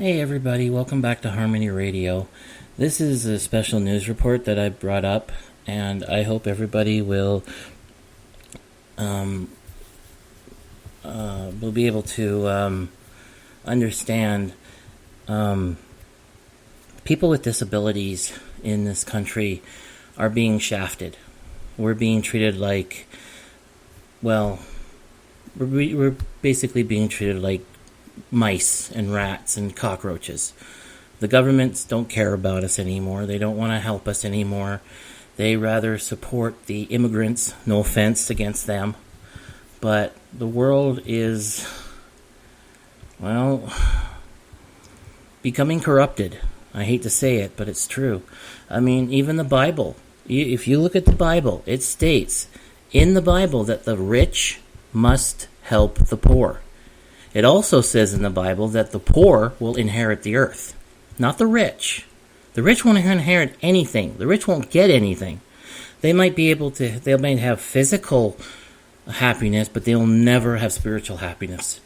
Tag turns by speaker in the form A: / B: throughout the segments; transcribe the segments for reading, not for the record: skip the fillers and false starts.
A: Hey everybody, welcome back to Harmony Radio. This is a special news report that I brought up, and I hope everybody will be able to understand people with disabilities in this country are being shafted. We're being treated like, we're basically being treated like mice and rats and cockroaches. The governments don't care about us anymore. They don't want to help us anymore. They rather support the immigrants, no offense against them. But the world is, becoming corrupted. I hate to say it, but it's true. I mean, even the Bible. If you look at the Bible, it states in the Bible that the rich must help the poor. It also says in the Bible that the poor will inherit the earth, not the rich. The rich won't inherit anything. The rich won't get anything. They might have physical happiness, but they'll never have spiritual happiness.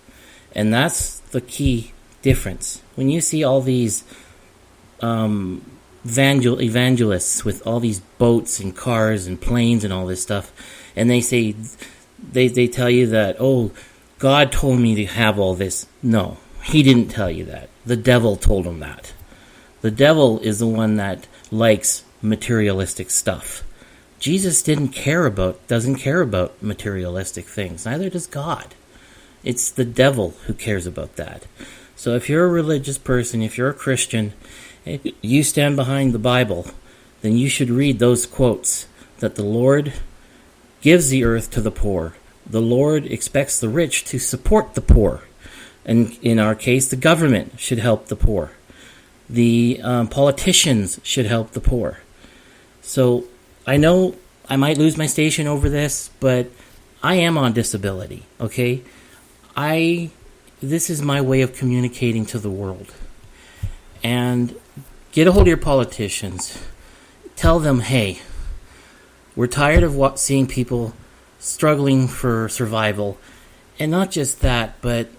A: And that's the key difference. When you see all these evangelists with all these boats and cars and planes and all this stuff, and they say, they tell you that, God told me to have all this. No, he didn't tell you that. The devil told him that. The devil is the one that likes materialistic stuff. Jesus doesn't care about materialistic things. Neither does God. It's the devil who cares about that. So if you're a religious person, if you're a Christian, if you stand behind the Bible, then you should read those quotes that the Lord gives the earth to the poor. The Lord expects the rich to support the poor. And in our case, the government should help the poor. The politicians should help the poor. So I know I might lose my station over this, but I am on disability, okay? This is my way of communicating to the world. And get a hold of your politicians. Tell them, hey, we're tired of seeing people struggling for survival. And not just that, but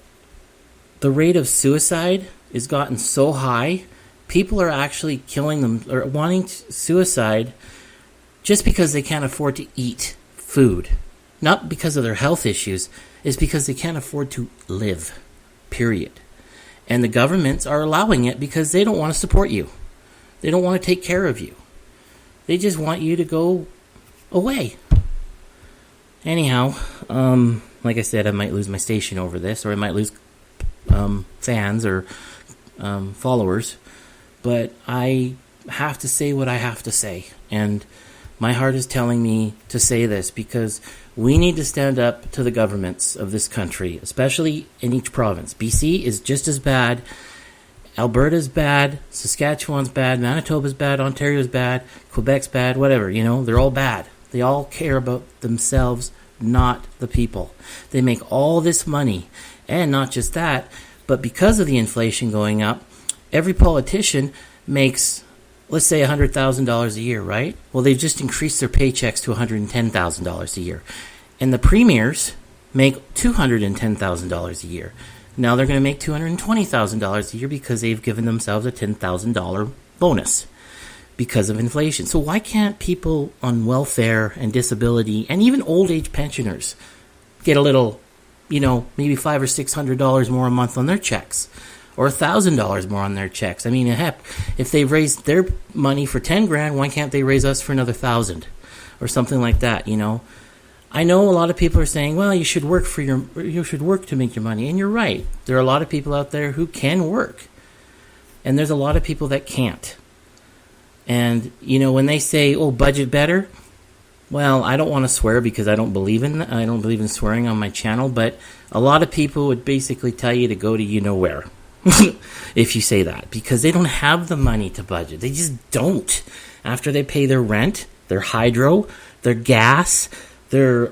A: the rate of suicide has gotten so high, people are actually killing them or wanting suicide just because they can't afford to eat food. Not because of their health issues, it's because they can't afford to live, period. And the governments are allowing it because they don't want to support you. They don't want to take care of you. They just want you to go away. Anyhow, like I said, I might lose my station over this, or I might lose fans or followers, but I have to say what I have to say, and my heart is telling me to say this because we need to stand up to the governments of this country, especially in each province. BC is just as bad, Alberta's bad, Saskatchewan's bad, Manitoba's bad, Ontario's bad, Quebec's bad, whatever, they're all bad. They all care about themselves, not the people. They make all this money. And not just that, but because of the inflation going up, every politician makes, let's say, $100,000 a year, right? Well, they've just increased their paychecks to $110,000 a year. And the premiers make $210,000 a year. Now they're going to make $220,000 a year because they've given themselves a $10,000 bonus because of inflation. So why can't people on welfare and disability and even old age pensioners get a little, maybe $500 or $600 more a month on their checks, or $1,000 more on their checks? I mean, heck, if they've raised their money for $10,000, why can't they raise us for another $1,000 or something like that? I know a lot of people are saying, well, you should work to make your money, and you're right. There are a lot of people out there who can work, and there's a lot of people that can't. And, when they say, budget better, well, I don't want to swear because I don't believe in swearing on my channel, but a lot of people would basically tell you to go to where if you say that, because they don't have the money to budget. They just don't. After they pay their rent, their hydro, their gas, their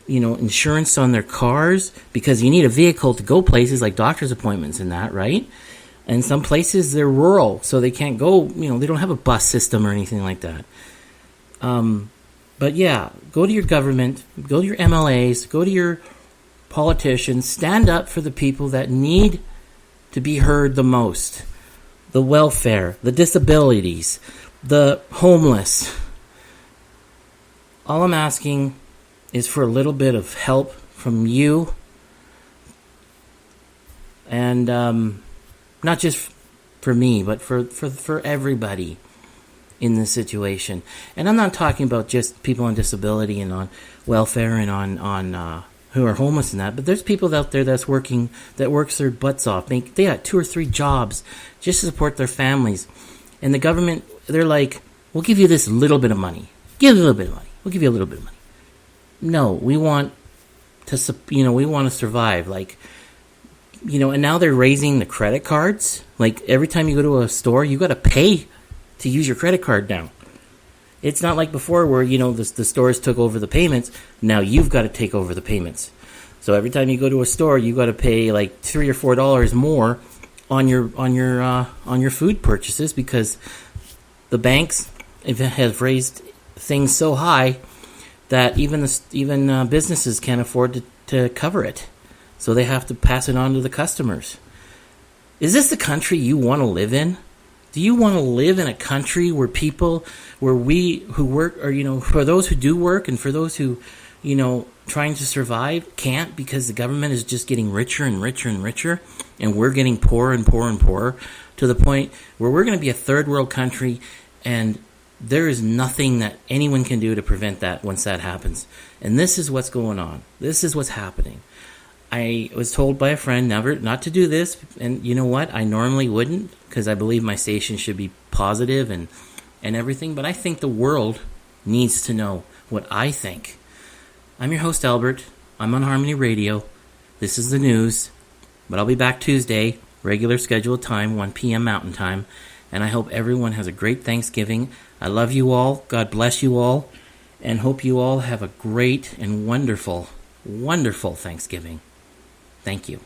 A: insurance on their cars, because you need a vehicle to go places like doctor's appointments and that, right? And some places they're rural, so they can't go, they don't have a bus system or anything like that. But yeah, go to your government, go to your MLAs, go to your politicians, stand up for the people that need to be heard the most. The welfare, the disabilities, the homeless. All I'm asking is for a little bit of help from you. And not just for me, but for everybody in this situation. And I'm not talking about just people on disability and on welfare and on who are homeless and that, but there's people out there that works their butts off. They got 2 or 3 jobs just to support their families. And the government, they're like, we'll give you this little bit of money. Give you a little bit of money. We'll give you a little bit of money. No, we want to survive. Like, and now they're raising the credit cards. Like, every time you go to a store, you got to pay to use your credit card now. It's not like before where, the stores took over the payments. Now you've got to take over the payments. So every time you go to a store, you got to pay like $3 or $4 more on your food purchases, because the banks have raised things so high that even businesses can't afford to cover it. So they have to pass it on to the customers. Is this the country you want to live in? Do you want to live in a country where we who work, or, for those who do work and for those who, trying to survive can't, because the government is just getting richer and richer and richer, and we're getting poorer and poorer and poorer, to the point where we're going to be a third world country, and there is nothing that anyone can do to prevent that once that happens. And this is what's going on. This is what's happening. I was told by a friend not to do this, and you know what? I normally wouldn't, because I believe my station should be positive and everything, but I think the world needs to know what I think. I'm your host, Albert. I'm on Harmony Radio. This is the news, but I'll be back Tuesday, regular scheduled time, 1 p.m. Mountain Time, and I hope everyone has a great Thanksgiving. I love you all. God bless you all, and hope you all have a great and wonderful, wonderful Thanksgiving. Thank you.